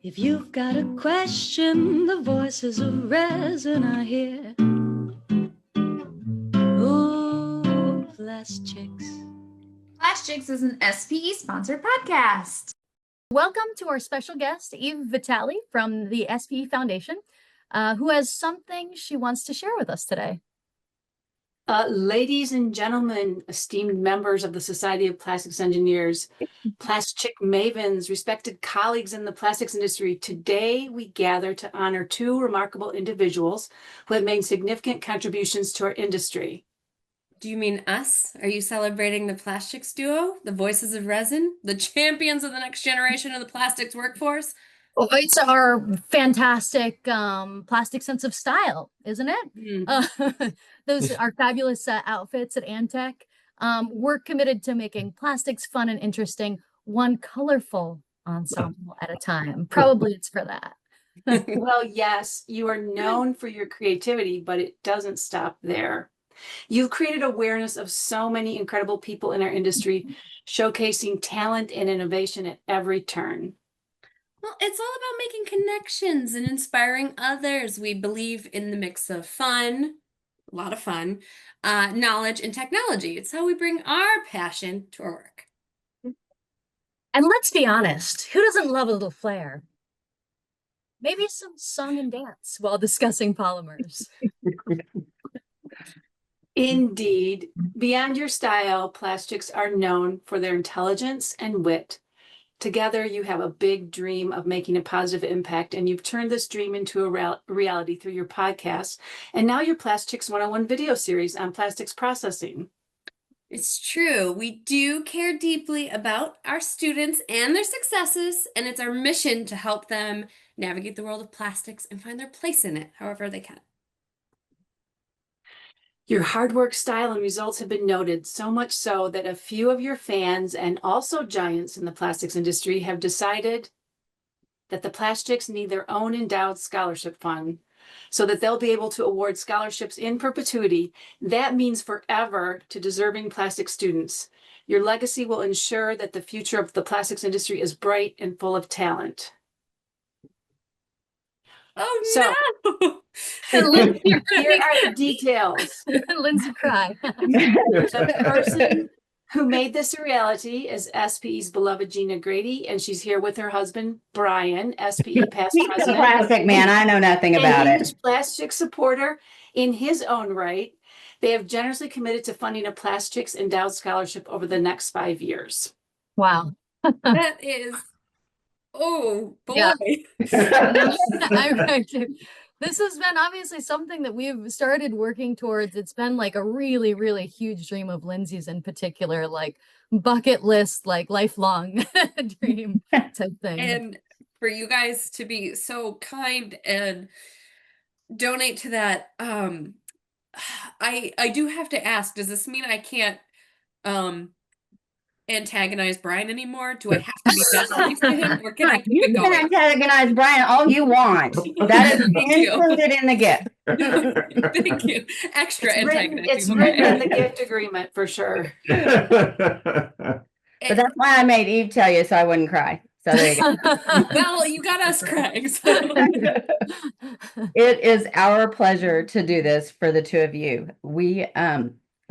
If you've got a question, the voices of resin are here. Oh, PlastChicks. PlastChicks is an SPE-sponsored podcast. Welcome to our special guest, Eve Vitale from the SPE Foundation, who has something she wants to share with us today. Ladies and gentlemen, esteemed members of the Society of Plastics Engineers, PlastChick mavens, respected colleagues in the plastics industry, today we gather to honor two remarkable individuals who have made significant contributions to our industry. Do you mean us? Are you celebrating the PlastChicks duo, the voices of resin, the champions of the next generation of the plastics workforce? Oh, it's our fantastic plastic sense of style, isn't it? Those are fabulous outfits at Antec. We're committed to making plastics fun and interesting, one colorful ensemble at a time. Probably it's for that. Well, yes, you are known for your creativity, but it doesn't stop there. You've created awareness of so many incredible people in our industry, showcasing talent and innovation at every turn. Well, it's all about making connections and inspiring others. We believe in the mix of fun, a lot of fun, knowledge, and technology. It's how we bring our passion to our work. And let's be honest, who doesn't love a little flair? Maybe some song and dance while discussing polymers. Indeed, beyond your style, PlastChicks are known for their intelligence and wit. Together, you have a big dream of making a positive impact, and you've turned this dream into a reality through your podcast, and now your PlastChicks 101 video series on plastics processing. It's true. We do care deeply about our students and their successes, and it's our mission to help them navigate the world of plastics and find their place in it, however they can. Your hard work, style, and results have been noted, so much so that a few of your fans and also giants in the plastics industry have decided that the PlastChicks need their own endowed scholarship fund so that they'll be able to award scholarships in perpetuity. That means forever to deserving plastic students. Your legacy will ensure that the future of the plastics industry is bright and full of talent. Oh, no! Here are the details. Lynzie cry. The person who made this a reality is SPE's beloved Gina Grady, and she's here with her husband, Brian, SPE past He's president. a plastic man. I know nothing about and it. He's a plastic supporter in his own right. They have generously committed to funding a PlastChicks endowed scholarship over the next 5 years. Wow. That is, oh boy. Yeah. This has been obviously something that we've started working towards. It's been like a really, really huge dream of Lindsay's in particular, like bucket list, like lifelong dream type thing. And for you guys to be so kind and donate to that, I do have to ask, does this mean I can't antagonize Brian anymore? Do I have to be just nice to him, or can I keep You it can going? antagonize Brian all you want. That is Thank you. included in the gift. Thank you. Extra antagonizing. It's written in the gift agreement for sure. But that's why I made Eve tell you so I wouldn't cry. So there you go. Well, you got us crying. So. It is our pleasure to do this for the two of you. We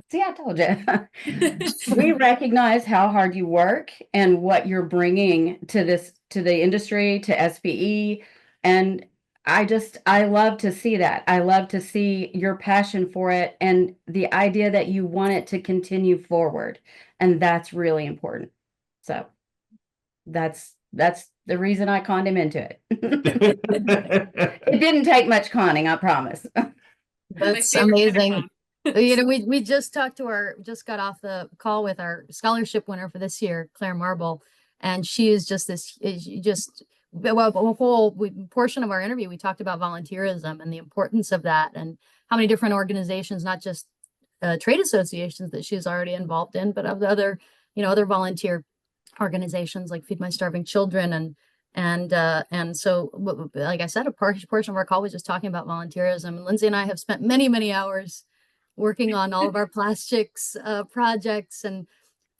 see, I told you. We recognize how hard you work and what you're bringing to the industry, to SPE, and I love to see that. I love to see your passion for it and the idea that you want it to continue forward, and that's really important. So that's the reason I conned him into it. It didn't take much conning, I promise. That's amazing. You know, we just got off the call with our scholarship winner for this year, Claire Marble, and she is just a whole portion of our interview. We talked about volunteerism and the importance of that, and how many different organizations, not just trade associations that she's already involved in, but of the other volunteer organizations like Feed My Starving Children and so, like I said, a portion of our call was just talking about volunteerism. And Lynzie and I have spent many hours working on all of our PlastChicks projects, and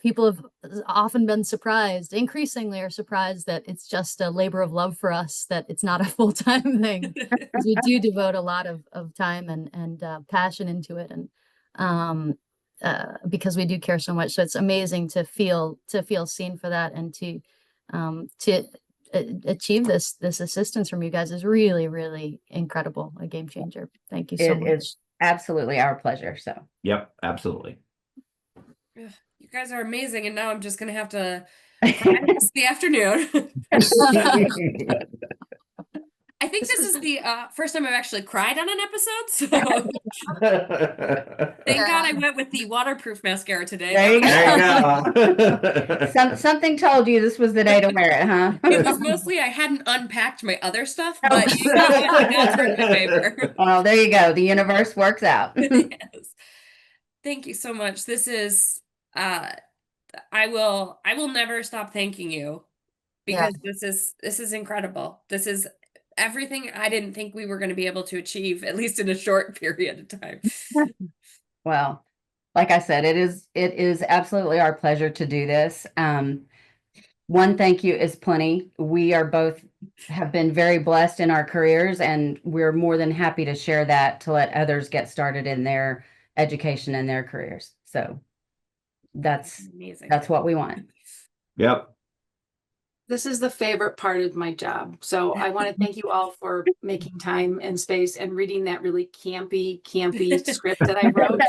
people have often been surprised, increasingly are surprised that it's just a labor of love for us, that it's not a full-time thing. Because we do devote a lot of time and passion into it, and because we do care so much. So it's amazing to feel seen for that, and to achieve this assistance from you guys is really, really incredible, a game changer. Thank you so much. It is absolutely our pleasure. So Yep, absolutely. You guys are amazing, and now I'm just gonna have to cry this the afternoon. I think this is the first time I've actually cried on an episode, so thank God I went with the waterproof mascara today. There you There you go. something told you this was the day to wear it, huh? It was mostly I hadn't unpacked my other stuff, but you know what? That's in my favor. Well, there you go. The universe works out. Yes. Thank you so much. This is I will never stop thanking you, because this is incredible. This is everything I didn't think we were going to be able to achieve, at least in a short period of time. Well, like I said, it is absolutely our pleasure to do this. One thank you is plenty. We are both have been very blessed in our careers, and we're more than happy to share that, to let others get started in their education and their careers. So that's Amazing. that's what we want. Yep. This is the favorite part of my job. So I want to thank you all for making time and space and reading that really campy script that I wrote.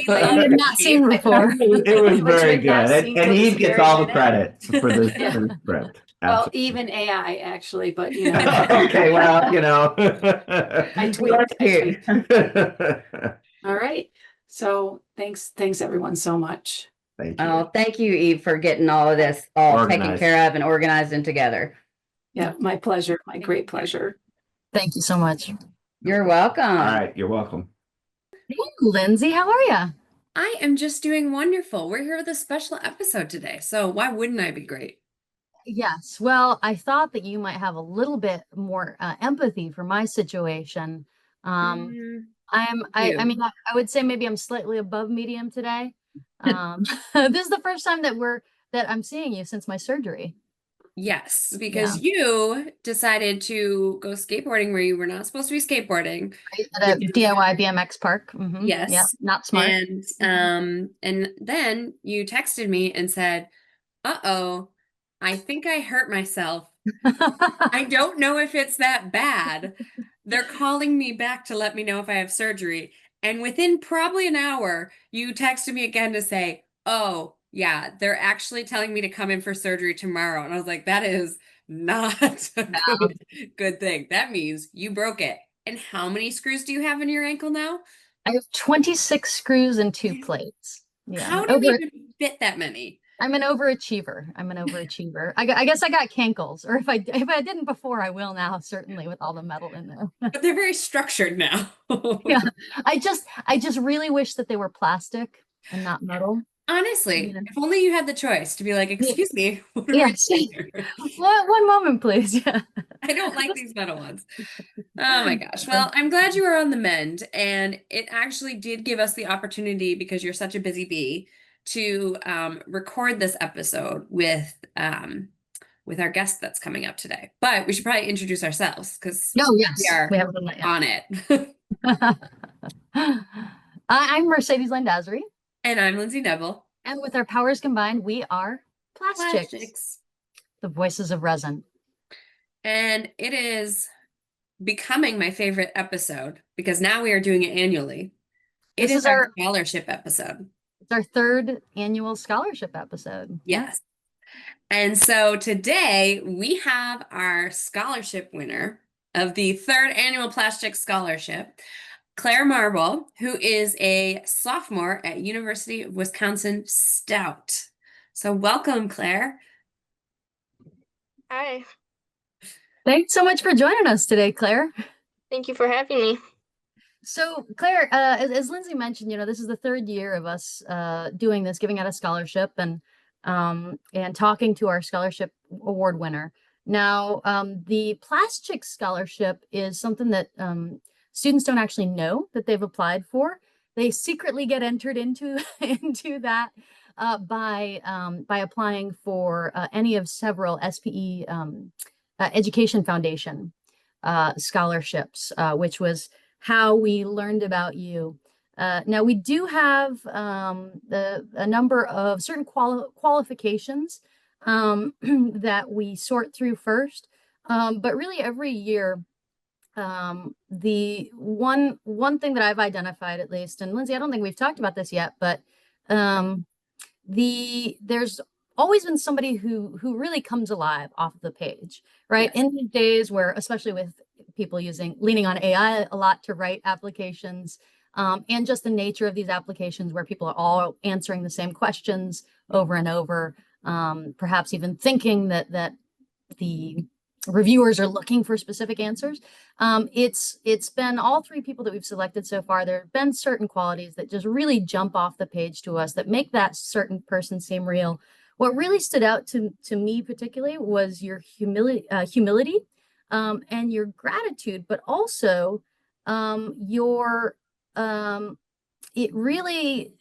I had not seen before. It was Which very we've not good. seen And till he this gets very all the minute. credit for this Yeah. for the script. Well, Absolutely. even AI actually, but you know, Okay, well, you know. I tweaked. Cute. All right. So thanks everyone so much. Thank you. Oh, thank you, Eve, for getting all of this all taken Organized. care of and organized and together. Yeah, my pleasure. My great pleasure. Thank you so much. You're welcome. All right, you're welcome. Hey, Lindsay, how are you? I am just doing wonderful. We're here with a special episode today, so why wouldn't I be great? Yes. Well, I thought that you might have a little bit more empathy for my situation. I mean, I would say maybe I'm slightly above medium today. This is the first time that I'm seeing you since my surgery. Yes, because you decided to go skateboarding where you were not supposed to be skateboarding. At a DIY BMX park. Mhm. Yes. Yep. Not smart. And then you texted me and said, "Uh-oh, I think I hurt myself. I don't know if it's that bad. They're calling me back to let me know if I have surgery." And within probably an hour, you texted me again to say, "Oh, yeah, they're actually telling me to come in for surgery tomorrow." And I was like, that is not a good thing. That means you broke it. And how many screws do you have in your ankle now? I have 26 screws and 2 plates. Yeah. How do you even fit that many? I'm an overachiever. I guess I got cankles, or if I didn't before, I will now, certainly, with all the metal in there. But they're very structured now. Yeah. I just really wish that they were plastic and not metal. Honestly, Yeah. if only you had the choice to be like, "Excuse me, what are we Yes. doing here? One moment, please. Yeah. I don't like these metal ones." Oh my gosh. Well, I'm glad you are on the mend, and it actually did give us the opportunity, because you're such a busy bee, to record this episode with our guest that's coming up today. But we should probably introduce ourselves, because Oh, yes. we haven't done that yet. on it. I'm Mercedes Landazuri, And I'm Lynzie Nebel. and with our powers combined, we are PlastChicks, PlastChicks. the voices of resin. And it is becoming my favorite episode, because now we are doing it annually. It This is is our our- scholarship episode. It's our 3rd annual scholarship episode. Yes. And so today we have our scholarship winner of the 3rd annual PlastChicks Scholarship, Claire Marble, who is a sophomore at University of Wisconsin-Stout. So welcome, Claire. Hi, Thanks so much for joining us today, Claire. thank you for having me. So, Claire, as Lindsay mentioned, this is the 3rd year of us doing this, giving out a scholarship and talking to our scholarship award winner. Now, the PlastChicks Scholarship is something that students don't actually know that they've applied for. They secretly get entered into that by applying for any of several SPE Education Foundation scholarships, which was how we learned about you. Now we do have a number of certain qualifications that we sort through first, but really every year, the one thing that I've identified at least, and Lynzie, I don't think we've talked about this yet, but there's always been somebody who really comes alive off of the page, right? Yes. In these days where, especially with people leaning on AI a lot to write applications, and just the nature of these applications where people are all answering the same questions over and over, perhaps even thinking that the reviewers are looking for specific answers. It's been all three people that we've selected so far. There have been certain qualities that just really jump off the page to us that make that certain person seem real. What really stood out to me particularly was your humility, and your gratitude, but also your it really,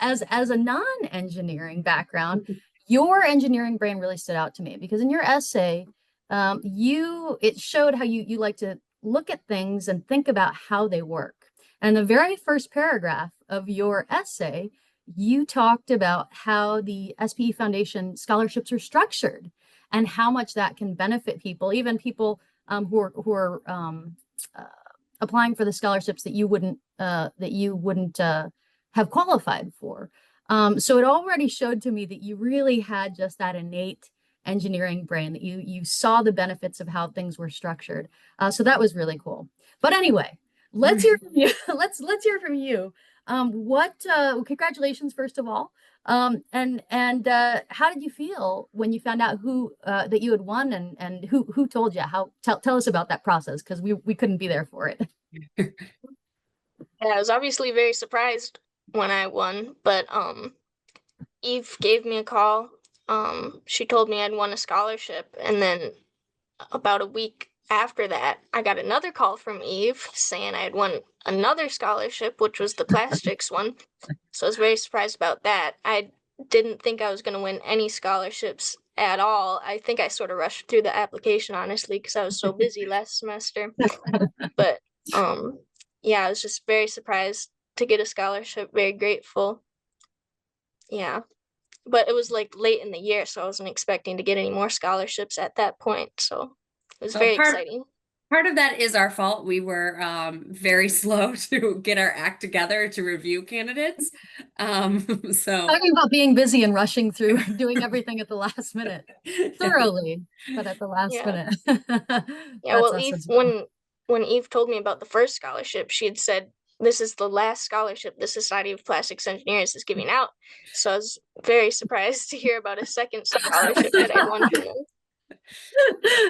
as a non-engineering background, your engineering brain really stood out to me, because in your essay, it showed how you like to look at things and think about how they work. And the very first paragraph of your essay, you talked about how the SPE Foundation scholarships are structured and how much that can benefit people, even people who are applying for the scholarships that you wouldn't have qualified for. So it already showed to me that you really had just that innate engineering brain, that you saw the benefits of how things were structured. So that was really cool. But anyway, let's hear from you. let's hear from you. Congratulations, first of all. And how did you feel when you found out that you had won, and who told you? Tell us about that process, because we couldn't be there for it. Yeah, I was obviously very surprised when I won, but Eve gave me a call. She told me I'd won a scholarship, and then about a week after that, I got another call from Eve saying I had won another scholarship, which was the PlastChicks one. So I was very surprised about that. I didn't think I was going to win any scholarships at all. I think I sort of rushed through the application, honestly, because I was so busy last semester. But yeah, I was just very surprised to get a scholarship, very grateful. Yeah. But it was like late in the year, so I wasn't expecting to get any more scholarships at that point. So it was very exciting. Part of that is our fault. We were very slow to get our act together to review candidates. So talking about being busy and rushing through, doing everything at the last minute, thoroughly, but at the last minute. Yeah, well, awesome. Eve, when Eve told me about the first scholarship, she had said, this is the last scholarship the Society of Plastics Engineers is giving out. So I was very surprised to hear about a second scholarship that I won from them.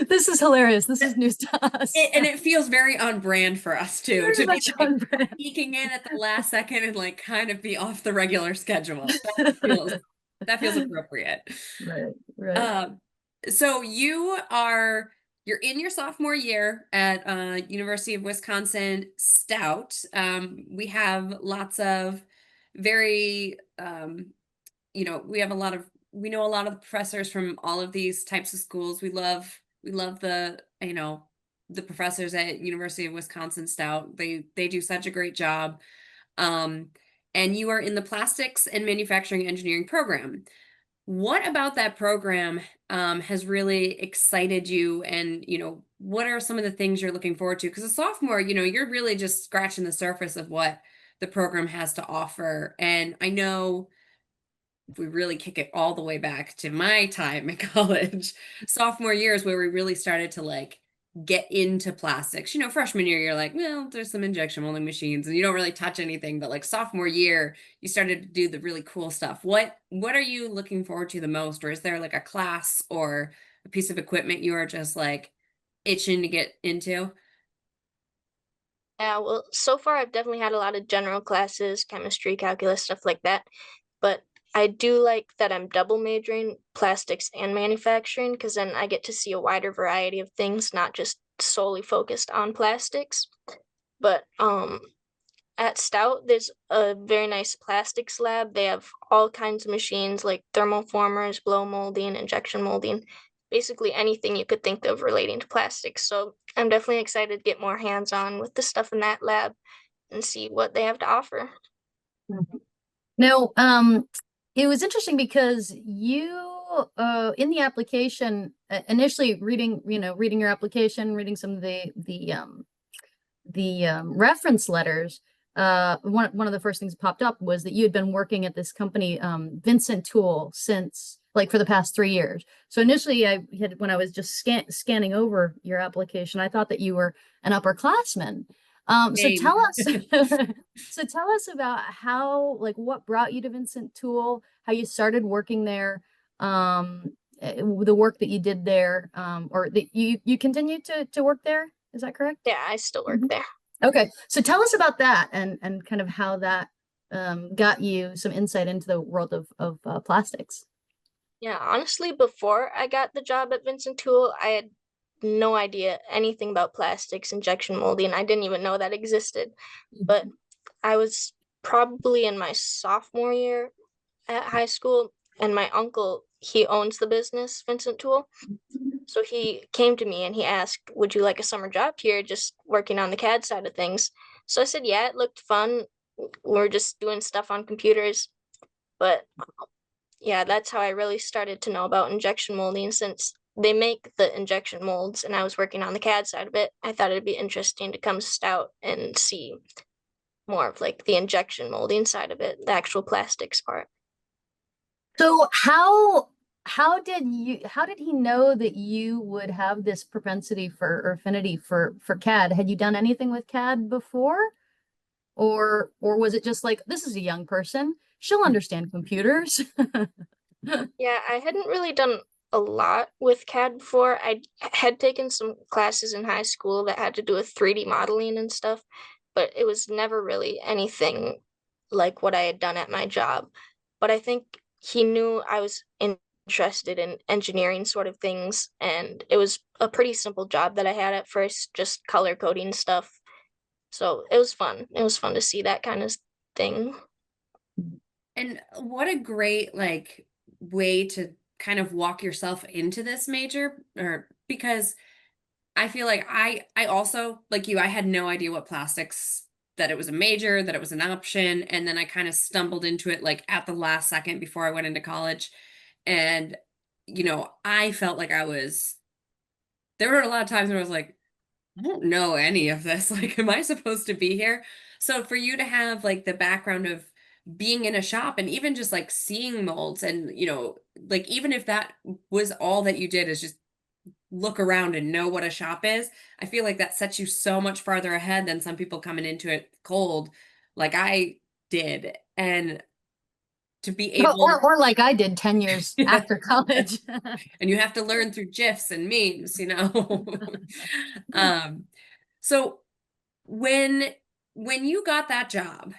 This is hilarious. This is news to us. And it feels very on brand for us too, very to be like peeking in at the last second and like kind of be off the regular schedule. That feels appropriate. Right. So you're in your sophomore year at University of Wisconsin-Stout. We have lots of very, we know a lot of the professors from all of these types of schools. We love the professors at University of Wisconsin-Stout. They do such a great job. And you are in the Plastics and Manufacturing Engineering program. What about that program has really excited you? And, what are some of the things you're looking forward to? Because a sophomore, you're really just scratching the surface of what the program has to offer. And I know if we really kick it all the way back to my time at college, sophomore year is where we really started to get into plastics. Freshman year, you're like, well, there's some injection molding machines and you don't really touch anything. But sophomore year, you started to do the really cool stuff. What are you looking forward to the most? Or is there a class or a piece of equipment you are just itching to get into? Yeah, well, so far I've definitely had a lot of general classes, chemistry, calculus, stuff like that. But I do like that I'm double majoring plastics and manufacturing, because then I get to see a wider variety of things, not just solely focused on plastics. But at Stout, there's a very nice plastics lab. They have all kinds of machines like thermoformers, blow molding, injection molding, basically anything you could think of relating to plastics. So I'm definitely excited to get more hands-on with the stuff in that lab and see what they have to offer. Now, it was interesting because you, in the application, initially reading your application, reading some of the reference letters, one of the first things that popped up was that you had been working at this company, Vincent Tool, since like for the past 3 years. So initially when I was just scanning over your application, I thought that you were an upperclassman. So tell us, tell us about how, like, what brought you to Vincent Tool, how you started working there, the work that you did there, or that you continue to work there. Is that correct? Yeah, I still work there. Okay, so tell us about that and kind of how that got you some insight into the world of plastics. Yeah, honestly, before I got the job at Vincent Tool, I had no idea anything about plastics, injection molding. I didn't even know that existed. But I was probably in my sophomore year at high school, and my uncle, he owns the business, Vincent Tool. So he came to me and he asked, would you like a summer job here, just working on the CAD side of things? So I said, yeah, it looked fun. We're just doing stuff on computers. But yeah, that's how I really started to know about injection molding, since they make the injection molds and I was working on the CAD side of it. I thought it'd be interesting to come to Stout and see more of like the injection molding side of it, the actual plastics part. So how did he know that you would have this propensity for, or affinity for CAD? Had you done anything with CAD before? Or was it just like, this is a young person, she'll understand computers? Yeah, I hadn't really done a lot with CAD before. I had taken some classes in high school that had to do with 3D modeling and stuff, but it was never really anything like what I had done at my job. But I think he knew I was interested in engineering sort of things, and it was a pretty simple job that I had at first, just color coding stuff. So it was fun. It was fun to see that kind of thing. And what a great like way to kind of walk yourself into this major, or because I feel like I also, like you, I had no idea what plastics, that it was a major, that it was an option, and then I kind of stumbled into it like at the last second before I went into college. And I felt like there were a lot of times where I was like, I don't know any of this. Like, am I supposed to be here? So for you to have like the background of being in a shop and even just like seeing molds and, like even if that was all that you did is just look around and know what a shop is, I feel like that sets you so much farther ahead than some people coming into it cold, like I did. And to be able, or like I did 10 years after college. and you have to learn through GIFs and memes, So when you got that job,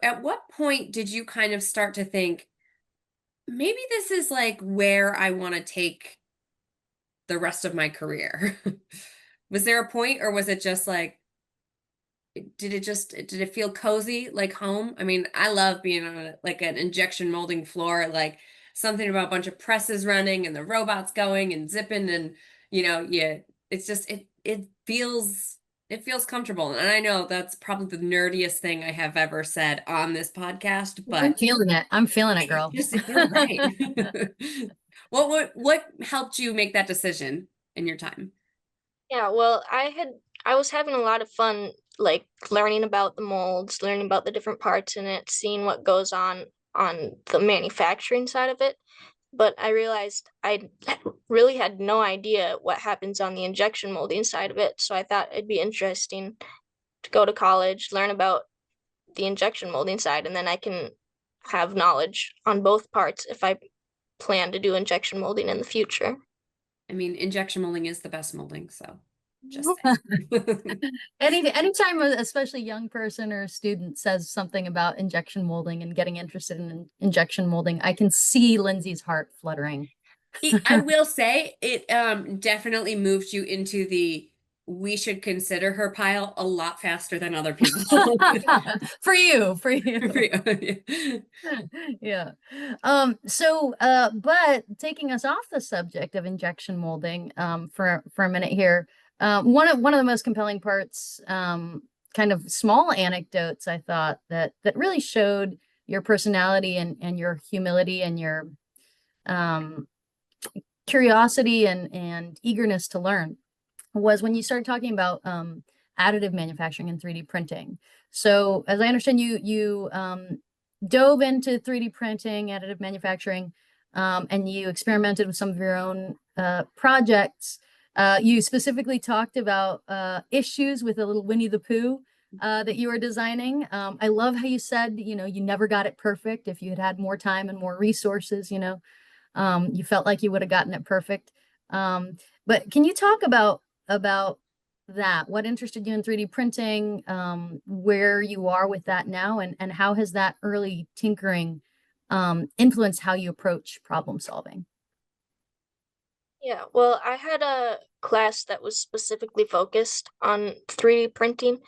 at what point did you kind of start to think, maybe this is like where I want to take the rest of my career? Was there a point, or was it just like, did it feel cozy, like home? I mean, I love being on like an injection molding floor, like something about a bunch of presses running and the robots going and zipping, and yeah, it's just it feels comfortable. And I know that's probably the nerdiest thing I have ever said on this podcast, but I'm feeling it, girl. it feels right. What helped you make that decision in your time? Yeah, well, I was having a lot of fun, like learning about the molds, learning about the different parts in it, seeing what goes on the manufacturing side of it. But I realized I really had no idea what happens on the injection molding side of it. So I thought it'd be interesting to go to college, learn about the injection molding side, and then I can have knowledge on both parts if I plan to do injection molding in the future. I mean, injection molding is the best molding, so just anytime especially young person or a student says something about injection molding and getting interested in injection molding, I can see Lindsay's heart fluttering. I will say it definitely moved you into the we should consider her pile a lot faster than other people. For you. Yeah. But taking us off the subject of injection molding, for a minute here, one of the most compelling parts, kind of small anecdotes, I thought that really showed your personality and your humility and your curiosity and eagerness to learn, was when you started talking about additive manufacturing and 3D printing. So as I understand, you dove into 3D printing, additive manufacturing, and you experimented with some of your own projects. You specifically talked about issues with a little Winnie the Pooh that you were designing. I love how you said, you never got it perfect. If you had had more time and more resources, you felt like you would have gotten it perfect. But can you talk about that? What interested you in 3D printing, where you are with that now, and how has that early tinkering influenced how you approach problem solving? Yeah, well, I had a class that was specifically focused on 3D printing.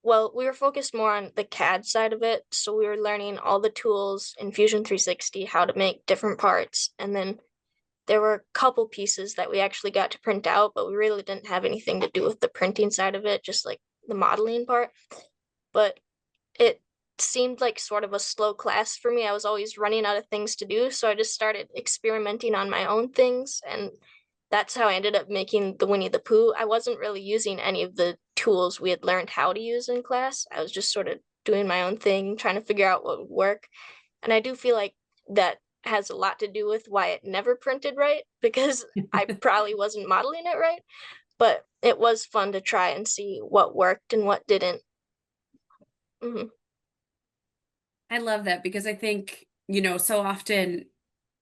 Well, we were focused more on the CAD side of it, so we were learning all the tools in Fusion 360, how to make different parts, and then there were a couple pieces that we actually got to print out, but we really didn't have anything to do with the printing side of it, just like the modeling part. But it seemed like sort of a slow class for me. I was always running out of things to do, so I just started experimenting on my own things, and that's how I ended up making the Winnie the Pooh. I wasn't really using any of the tools we had learned how to use in class. I was just sort of doing my own thing, trying to figure out what would work. And I do feel like that has a lot to do with why it never printed right, because I probably wasn't modeling it right. But it was fun to try and see what worked and what didn't. Mm-hmm. I love that, because I think, so often,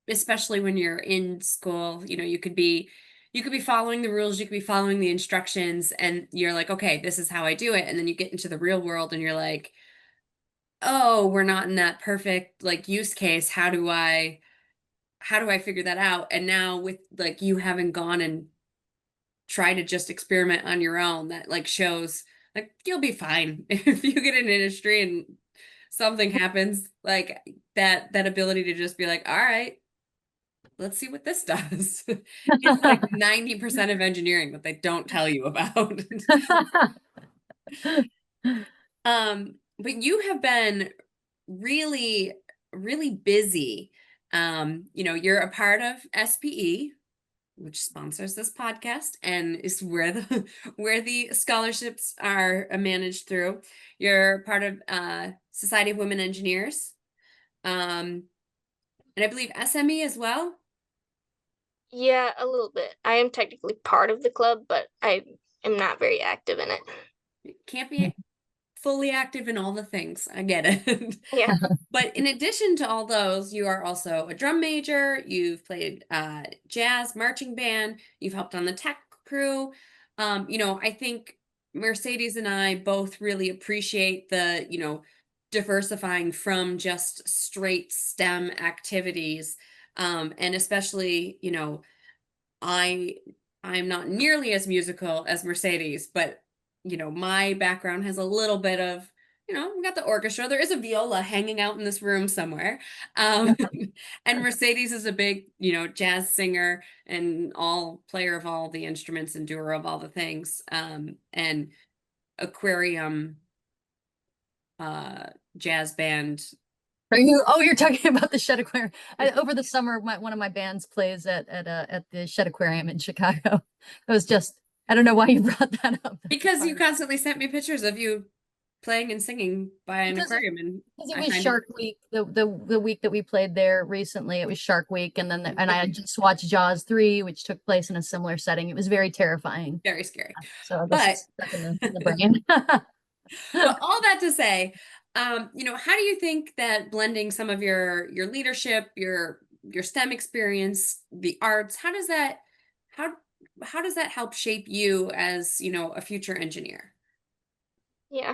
especially when you're in school, you could be following the rules, you could be following the instructions, and you're like, okay, this is how I do it. And then you get into the real world and you're like, oh, we're not in that perfect like use case. How do I figure that out? And now with like you having gone and try to just experiment on your own, that like shows like you'll be fine if you get in industry and something happens, like that ability to just be like, all right, let's see what this does. It's like 90% of engineering that they don't tell you about. But you have been really, really busy. You're a part of SPE, which sponsors this podcast and is where the scholarships are managed through. You're part of Society of Women Engineers, and I believe SME as well. Yeah, a little bit. I am technically part of the club, but I am not very active in it. You can't be fully active in all the things. I get it. Yeah. But in addition to all those, you are also a drum major. You've played jazz, marching band. You've helped on the tech crew. I think Mercedes and I both really appreciate the, diversifying from just straight STEM activities. And especially, I'm not nearly as musical as Mercedes, but my background has a little bit of, we got the orchestra. There is a viola hanging out in this room somewhere. And Mercedes is a big, jazz singer and all player of all the instruments and doer of all the things. And aquarium jazz band. You're talking about the Shed Aquarium. Over the summer, one of my bands plays at the Shed Aquarium in Chicago. It was just, I don't know why you brought that up. Because you constantly sent me pictures of you playing and singing by an aquarium, and because it was Shark Week, the week that we played there recently. It was Shark Week, and then and I had just watched Jaws 3, which took place in a similar setting. It was very terrifying, very scary. So that's stuck in the brain. But all that to say, how do you think that blending some of your leadership, your STEM experience, the arts, how does that help shape you as, a future engineer? Yeah.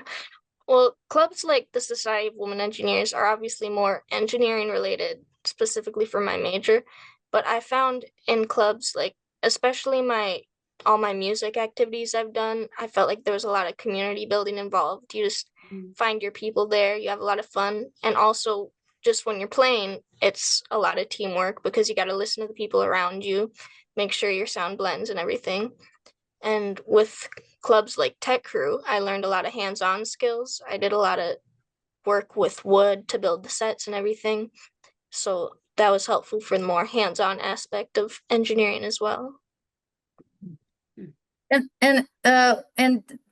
Well, clubs like the Society of Women Engineers are obviously more engineering related, specifically for my major. But I found in clubs, like especially my all my music activities I've done, I felt like there was a lot of community building involved. You just find your people there, you have a lot of fun. And also, just when you're playing, it's a lot of teamwork because you got to listen to the people around you, make sure your sound blends and everything. And with clubs like Tech Crew, I learned a lot of hands-on skills. I did a lot of work with wood to build the sets and everything. So that was helpful for the more hands-on aspect of engineering as well. And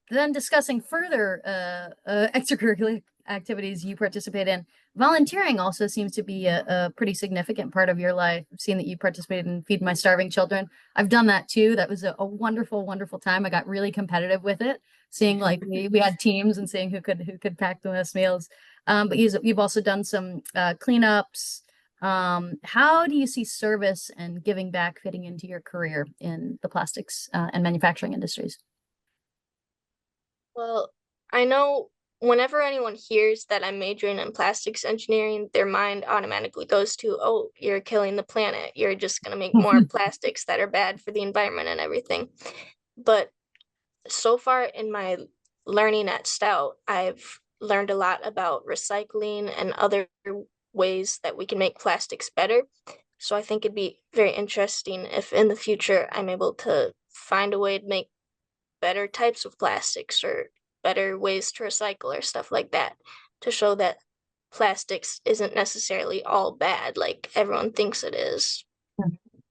then discussing further extracurricular activities you participate in, volunteering also seems to be a pretty significant part of your life. I've seen that you participated in Feed My Starving Children. I've done that too. That was a wonderful, wonderful time. I got really competitive with it, seeing like we had teams and seeing who could pack the most meals. But you've also done some cleanups. How do you see service and giving back fitting into your career in the plastics and manufacturing industries? Well, I know whenever anyone hears that I'm majoring in plastics engineering, their mind automatically goes to, oh, you're killing the planet. You're just going to make more plastics that are bad for the environment and everything. But so far in my learning at Stout, I've learned a lot about recycling and other ways that we can make plastics better. So I think it'd be very interesting if in the future I'm able to find a way to make better types of plastics or better ways to recycle or stuff like that, to show that plastics isn't necessarily all bad like everyone thinks it is.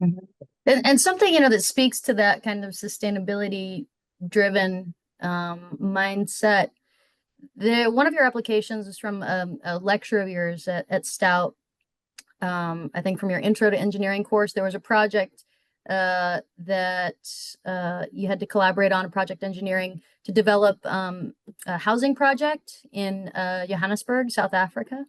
And something, that speaks to that kind of sustainability driven mindset. One of your applications is from a lecture of yours at Stout. I think from your intro to engineering course, there was a project that you had to collaborate on, a project engineering to develop a housing project in Johannesburg, South Africa.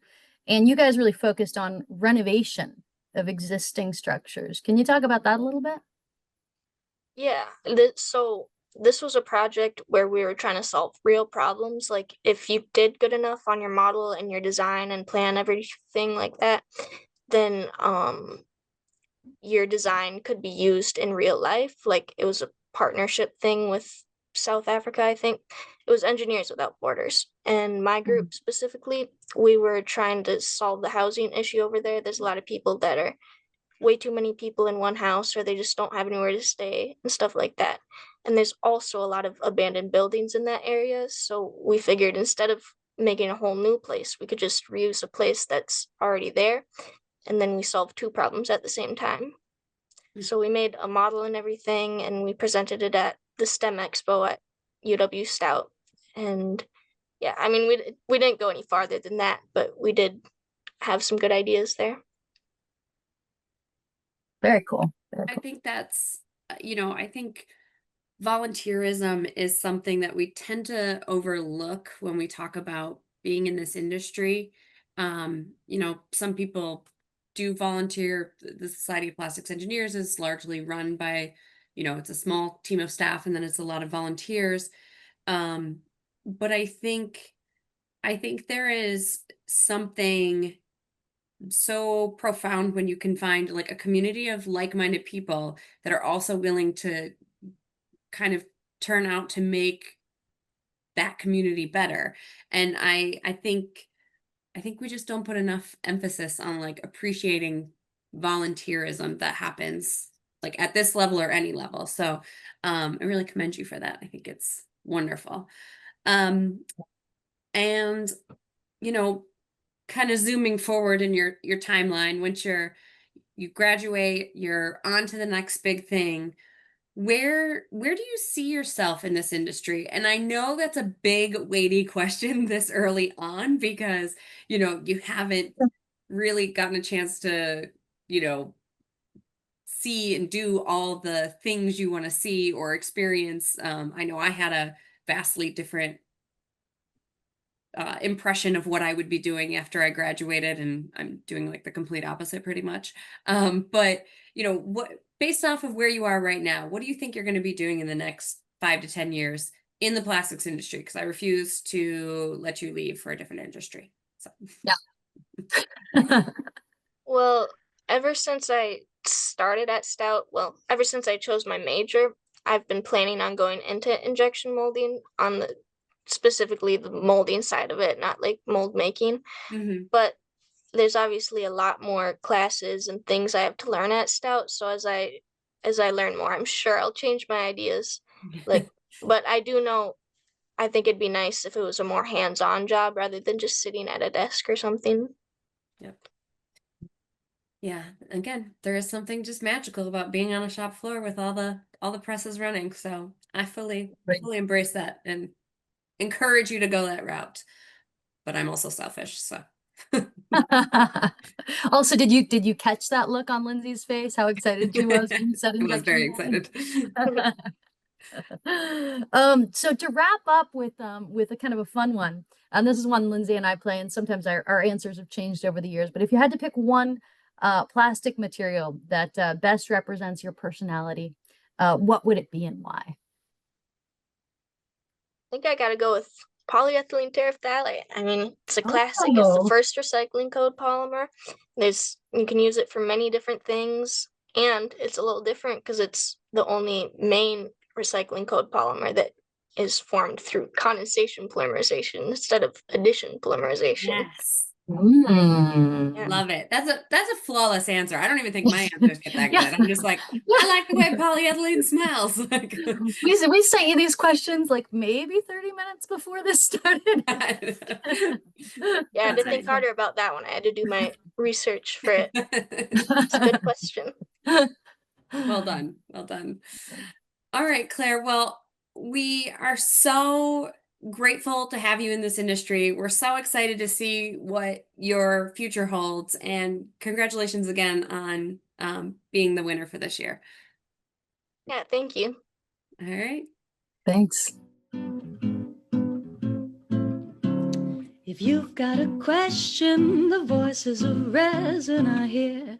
And you guys really focused on renovation of existing structures. Can you talk about that a little bit? Yeah, so this was a project where we were trying to solve real problems. Like if you did good enough on your model and your design and plan everything like that, then your design could be used in real life. Like it was a partnership thing with South Africa, I think. It was Engineers Without Borders. And my group specifically, we were trying to solve the housing issue over there. There's a lot of people that are way too many people in one house, or they just don't have anywhere to stay and stuff like that. And there's also a lot of abandoned buildings in that area. So we figured instead of making a whole new place, we could just reuse a place that's already there. And then we solved two problems at the same time. So we made a model and everything, and we presented it at the STEM Expo at UW Stout. And yeah, I mean, we didn't go any farther than that, but we did have some good ideas there. Very cool. Very I cool. think that's, I think volunteerism is something that we tend to overlook when we talk about being in this industry. Some people do volunteer. The Society of Plastics Engineers is largely run by, it's a small team of staff, and then it's a lot of volunteers. But I think there is something so profound when you can find like a community of like-minded people that are also willing to kind of turn out to make that community better. And I think we just don't put enough emphasis on like appreciating volunteerism that happens like at this level or any level. So I really commend you for that. I think it's wonderful. And kind of zooming forward in your timeline, once you graduate, you're on to the next big thing. Where do you see yourself in this industry? And I know that's a big, weighty question this early on because, you haven't really gotten a chance to, see and do all the things you want to see or experience. I know I had a vastly different impression of what I would be doing after I graduated, and I'm doing like the complete opposite pretty much. But what, based off of where you are right now, what do you think you're going to be doing in the next 5 to 10 years in the plastics industry? Because I refuse to let you leave for a different industry. So. Yeah. Well, ever since I started at Stout, ever since I chose my major, I've been planning on going into injection molding on specifically the molding side of it, not like mold making. Mhm. But there's obviously a lot more classes and things I have to learn at Stout. So as I learn more, I'm sure I'll change my ideas. Like, but I do know, I think it'd be nice if it was a more hands-on job rather than just sitting at a desk or something. Yep. Yeah, again, there is something just magical about being on a shop floor with all the presses running. So I fully embrace that and encourage you to go that route. But I'm also selfish, so Also, did you catch that look on Lindsay's face? How excited she was when you said I was very injection excited. molding? So to wrap up with a kind of a fun one, and this is one Lindsay and I play, and sometimes our answers have changed over the years, but if you had to pick one plastic material that best represents your personality, what would it be and why? I think I gotta go with polyethylene terephthalate. I mean, it's a classic. It's the first recycling code polymer. You can use it for many different things, and it's a little different because it's the only main recycling code polymer that is formed through condensation polymerization instead of addition polymerization. Yes. Mm. Love it. That's a flawless answer. I don't even think my answers get that good. I'm just like, I like the way polyethylene smells. Like, we sent you these questions like maybe 30 minutes before this started. Yeah, I had to think harder about that one. I had to do my research for it. It's a good question. Well done. Well done. All right, Claire. Well, we are so grateful to have you in this industry. We're so excited to see what your future holds, and congratulations again on being the winner for this year. Yeah, thank you. All right. Thanks. If you've got a question, the voices of resin are here.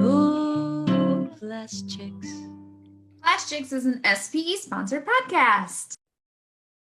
Oh, PlastChicks. PlastChicks is an SPE sponsored podcast.